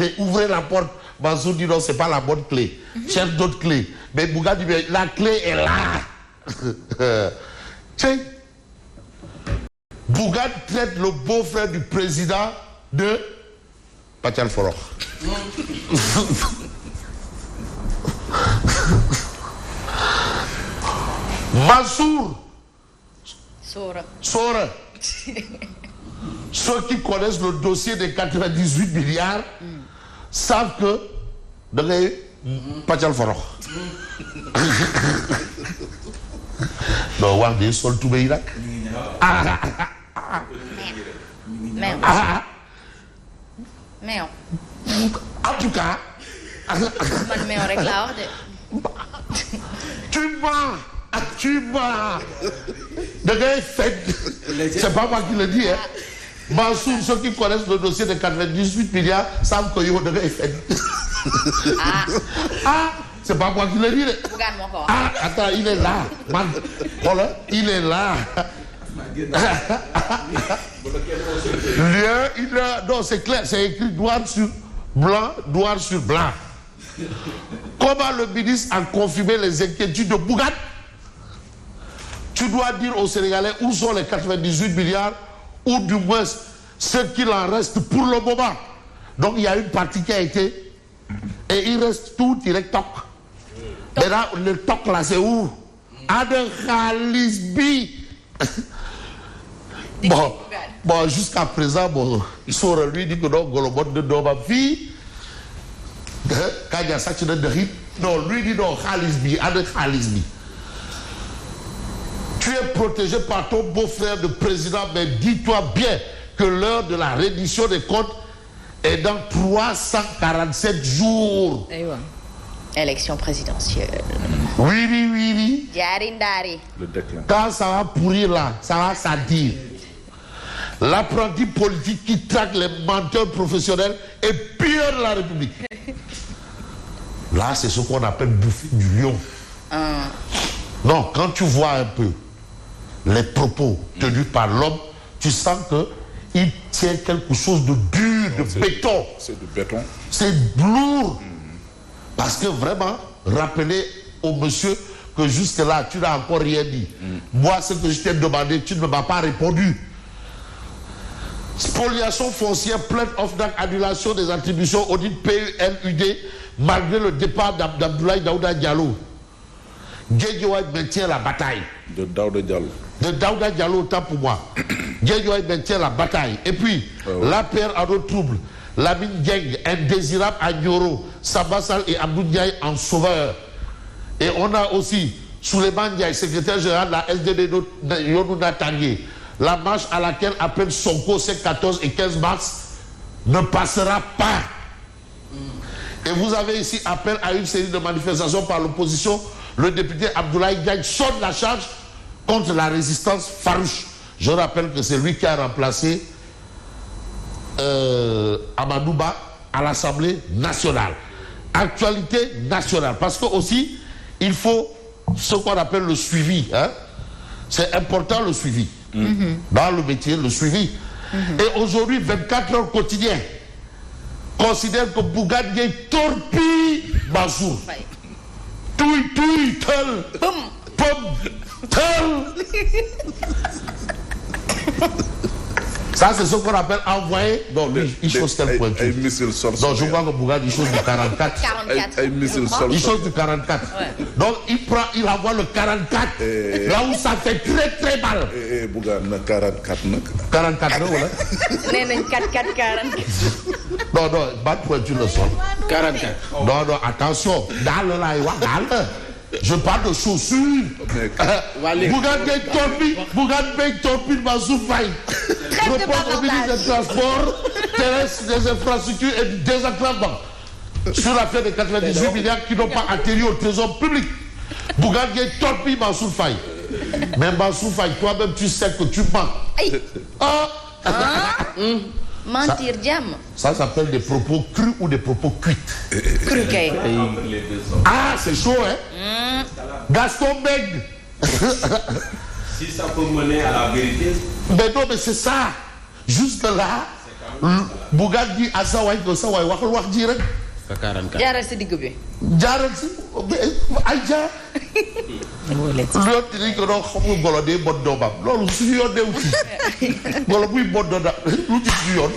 Et ouvrez la porte. Mansour dit non, c'est pas la bonne clé. Cherche d'autres clés. Mais Bougane dit mais la clé est là. Tiens. Bougane traite le beau-frère du président de Pachal Forok. Mansour Sora. Ceux qui connaissent le dossier des 98 milliards savent que de Pachal Forok. Non, on va sol tout le Irak. Mais en tout cas, tu m'as. C'est pas moi qui le dis, hein. Mansour, ceux qui connaissent le dossier de 98 milliards savent que yo devait fait. C'est pas moi qui le dis. Attends, il est là. Voilà, il est là. Non, c'est clair, c'est écrit noir sur blanc. Comment le ministre a confirmé les inquiétudes de Bougane? Tu dois dire aux Sénégalais où sont les 98 milliards, ou du moins ce qu'il en reste pour le moment. Donc il y a une partie qui a été, et il reste tout direct toc. Maintenant, le toc là, c'est où? Adel Khalisbi. Bon, jusqu'à présent, il sort lui dit que non, Golobot de ma fille. Quand il y a ça, tu donnes de rythme. Non, lui dit non, Khalisbi, Adel Khalisbi. Tu es protégé par ton beau-frère de président, mais dis-toi bien que l'heure de la reddition des comptes est dans 347 jours. Élection présidentielle. Oui. Yarindari. Le déclin. Quand ça va pourrir là, ça va s'addire. L'apprenti politique qui traque les menteurs professionnels est pire de la République. Là, c'est ce qu'on appelle bouffer du lion. Non, quand tu vois un peu les propos tenus par l'homme, tu sens qu'il tient quelque chose de dur, de béton. C'est du béton. C'est lourd. Parce que vraiment, rappelez au monsieur que jusque-là, tu n'as encore rien dit. Moi, ce que je t'ai demandé, tu ne m'as pas répondu. Spoliation foncière, plainte OFNAC, annulation des attributions, audit PULUD, malgré le départ d'Abdoulaye Daouda Diallo. Guédiouaï maintient la bataille. De Daouda Diallo. De Daouda Diallo, autant pour moi. Guédiouaï maintient la bataille. Et puis, l'APR en eau trouble. Lamine Dieng, indésirable à Nyoro, Sabassal et Abdou Ndiaye en sauveur. Et on a aussi Souleymane Ndiaye, secrétaire général de la SDD Yonouna Tangué. La marche à laquelle appelle Sonko ces 14 et 15 mars ne passera pas. Et vous avez ici appel à une série de manifestations par l'opposition. Le député Abdoulaye Diagne sonne la charge contre la résistance farouche. Je rappelle que c'est lui qui a remplacé Amadouba à l'Assemblée nationale. Actualité nationale. Parce que aussi, il faut ce qu'on appelle le suivi. Hein? C'est important le suivi. Dans le métier, le suivi. Et aujourd'hui, 24 heures quotidien considère que Bougane Gueye torpille Mansour. Touille, tel, pomme, tel. Ça, c'est ce qu'on appelle envoyer. Non, lui, il chose quel point. Non, je vois que Bougane, il chose du 44. Il chose du 44. Donc, il envoie le 44. Là où ça fait très mal. Bougane, 44. 44, voilà. 44. Non, pas de pointure le sol. 44. Non, attention. Je parle de chaussures. Bougane Gueye torpille Mansour Faye. Repose au ministre des Transports, terrestres, des infrastructures et du désenclavement sur l'affaire des 98 milliards qui n'ont pas atterri au trésor public. Bougane Gueye torpille Mansour Faye. Mais Mansour Faye, toi-même, tu sais que tu mens. Mentir, diam. Ça s'appelle des propos crus ou des propos cuits. Cru kay. Ah, c'est chaud, hein? Gaston Beg. Si ça peut mener à la vérité. Mais non, mais c'est ça. Juste là, Bougane dit à sa waay que sa waay waxul wax ji rek. 44 jaaral si digg bi. jaaral si ay jaar. loolu dinañ ko doon xam nga golo dee bon doomam loolu suñu yoon deewu ci golo buy bon doomam lu ci suñu yoon.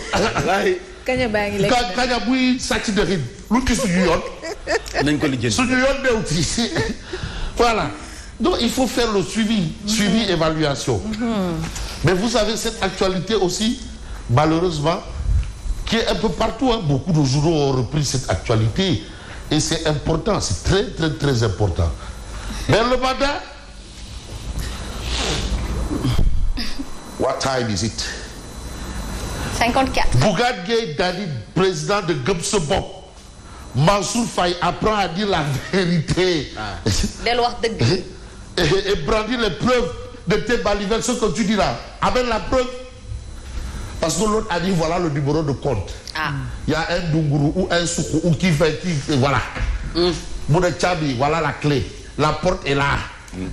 kaña baa ngi lekk kaña buy sàcc dëxin lu ci suñu yoon. nañ ko lijjanti suñu yoon deewu ci voilà donc il faut faire le suivi évaluation. Mais vous savez cette actualité aussi malheureusement qui est un peu partout hein. Beaucoup de journaux ont repris cette actualité et c'est important, c'est très très très important. Mais le mandat, what time is it? 54. Bougane Gueye Dany, président de Gëm Sa Bopp. Mansour Faye apprend à dire la vérité. del wax dëgg. Et brandit les preuves de tes balivernes, ce que tu dis là. Amène la preuve. Parce que l'autre a dit voilà le numéro de compte. Il y a un Dunguru ou un Soukou ou qui fait qui. Voilà. Mouna Tchabi, voilà la clé. La porte est là.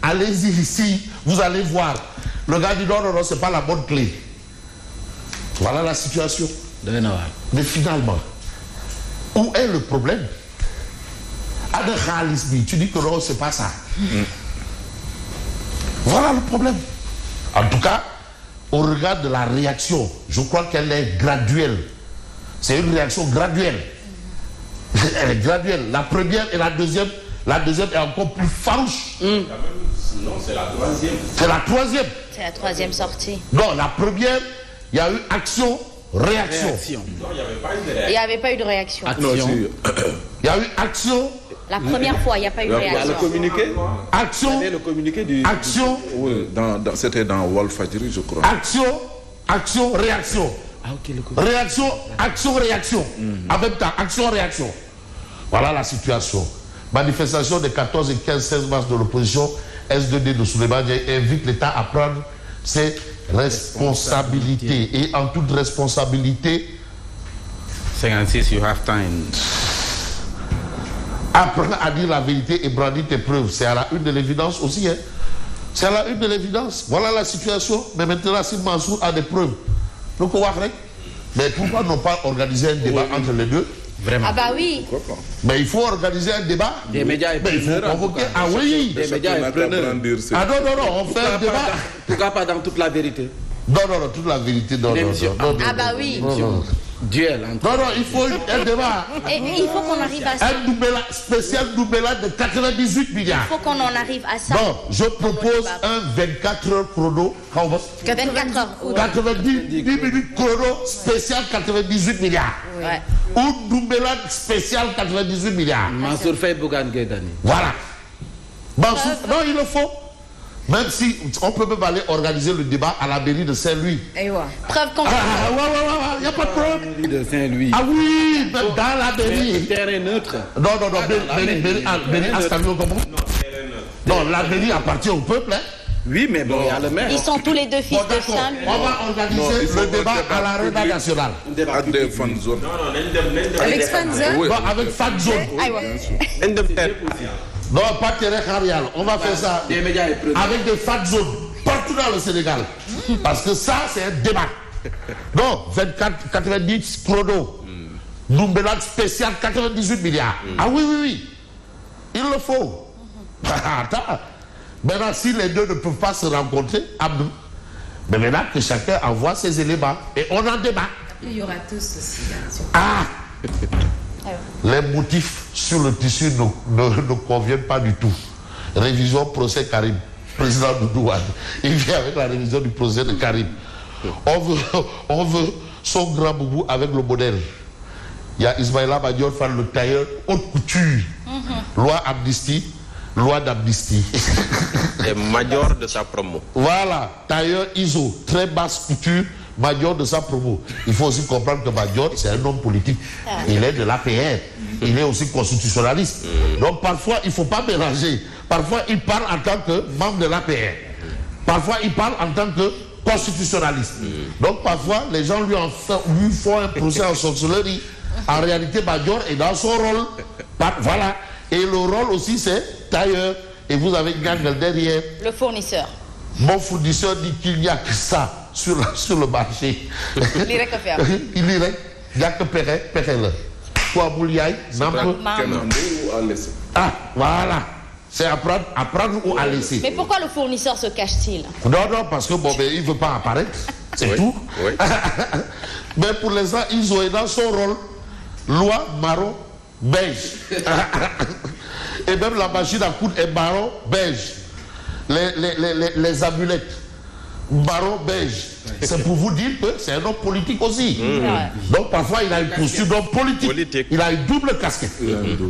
Allez-y ici, vous allez voir. Le gars dit non, non, non, c'est pas la bonne clé. Voilà la situation. Mais finalement, où est le problème? Ada Khalis bi, tu dis que non, c'est pas ça. Voilà le problème. En tout cas, au regard de la réaction, je crois qu'elle est graduelle. C'est une réaction graduelle. Elle est graduelle. La première et la deuxième est encore plus farouche. Non, c'est la troisième. C'est la troisième. C'est la troisième sortie. Non, la première, il y a eu action, réaction. Non, il n'y avait pas eu de réaction. Il n'y avait pas eu de réaction. Non, si. Il y a eu action. La première fois, il n'y a pas eu de Il y a réaction. le communiqué. Action. le communiqué du Action. Oui, c'était dans Walfadjri, je crois. Action, réaction. Réaction, action, réaction. En même temps, action, réaction. Voilà la situation. Manifestation des 14 et 15-16 mars de l'opposition S2D de Souleymane Ndiaye invite l'État à prendre ses responsabilités. Et en toute responsabilité, 56, you have time. apprends à dire la vérité et brandir tes preuves. C'est à la une de l'évidence aussi. Hein. C'est à la une de l'évidence. Voilà la situation. Mais maintenant, si Mansour a des preuves, donc on va faire. Mais pourquoi ne pas organiser un débat entre les deux? Vraiment. Ah bah oui. Pourquoi pas? Mais il faut organiser un débat. Des médias et Mais il faut preneurs, convoquer. en tout cas. Ah oui. Des médias et preneurs. Ah non, non, non, on fait un débat. Pourquoi pas dans toute la vérité? Non, non, non, toute la vérité. Non, non, non, non, Ah bah oui. non, non. Duel entre... Non, non, il faut un débat. Et il faut qu'on arrive à ça. Un doublage, spécial doublage de 98 milliards. Il faut qu'on en arrive à ça. Non, je propose un 24 heures chrono. 24 heures. 10 minutes chrono spécial 98 milliards. Ouais. Ou doublage spécial 98 milliards. Mansour Faye, Bougane Gueye Dany. Voilà. Mansour, non, il le faut. Même si on peut même aller organiser le débat à la mairie de Saint-Louis. Preuve qu'on... Ah, ouais, il n'y a pas de problème. De Saint-Louis. Ah oui, même dans la mairie. Terrain neutre. Non, non, non, mairie Astamio, comment? Non, la mairie appartient au peuple. Hein. Oui, mais bon, il y a le maire. Ils sont tous les deux fils Bon, de d'accord. Saint-Louis. On va organiser le débat à l'Arena nationale. Ak des fan zones. Non, nañ dem. Avec Fanzone. Oui. Bon, avec Fat Zone. Non, pas terrain Kharial. On va faire ça Des médias et preneurs. avec des Fat Zones partout dans le Sénégal. Parce que ça, c'est un débat. Non, 24, 90 chrono. Noumbelade spécial 98 milliards. Ah oui, oui, oui. Il le faut. Attends. Maintenant, si les deux ne peuvent pas se rencontrer, mais maintenant que chacun envoie ses éléments et on en débat. Il y aura tous aussi, bien sûr. Ah! Les motifs sur le tissu ne conviennent pas du tout. Révision procès Karim, président de Douane. Il vient avec la révision du procès de Karim. On veut son grand boubou avec le modèle. Il y a Ismaïla Madior Fall, le tailleur haute couture. Loi amnistie, loi d'amnistie. Et major de sa promo. Voilà, tailleur ISO, très basse couture, Madior de sa promo. Il faut aussi comprendre que Madior, c'est un homme politique. Il est de l'APR. Il est aussi constitutionnaliste. Donc parfois, il ne faut pas mélanger. Parfois, il parle en tant que membre de l'APR. Parfois, il parle en tant que constitutionnaliste. Donc parfois, les gens lui font un procès en sorcellerie. En réalité, Madior est dans son rôle. Voilà. Et le rôle aussi, c'est tailleur. Et vous avez Gangle derrière. Le fournisseur. Mon fournisseur dit qu'il n'y a que ça. sur le marché. Lire que faire. Il lirait. Yak Pere, Perele. Toi, Bouliaï, Nampe. Commander ou à laisser. Ah, voilà. C'est apprendre ou à laisser. Mais pourquoi le fournisseur se cache-t-il? Non, parce que bon, il ne veut pas apparaître. C'est tout. Oui. Mais pour l'instant, ils ont dans son rôle loi marron beige. Et même la machine à coudre est marron beige. Les amulettes, marron beige. C'est pour vous dire que c'est un homme politique aussi. Donc parfois, il a une posture d'homme politique. Il a une double casquette.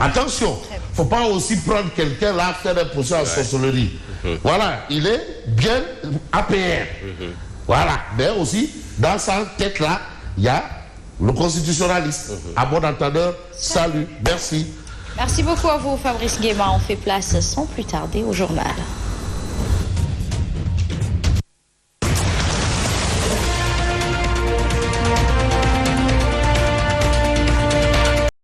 Attention, il ne faut pas aussi prendre quelqu'un là, faire des procès en sorcellerie. Voilà, il est bien APR. Voilà, mais aussi, dans sa tête-là, il y a le constitutionnaliste. À bon entendeur, salut, merci. Merci beaucoup à vous, Fabrice Guéma. On fait place sans plus tarder au journal.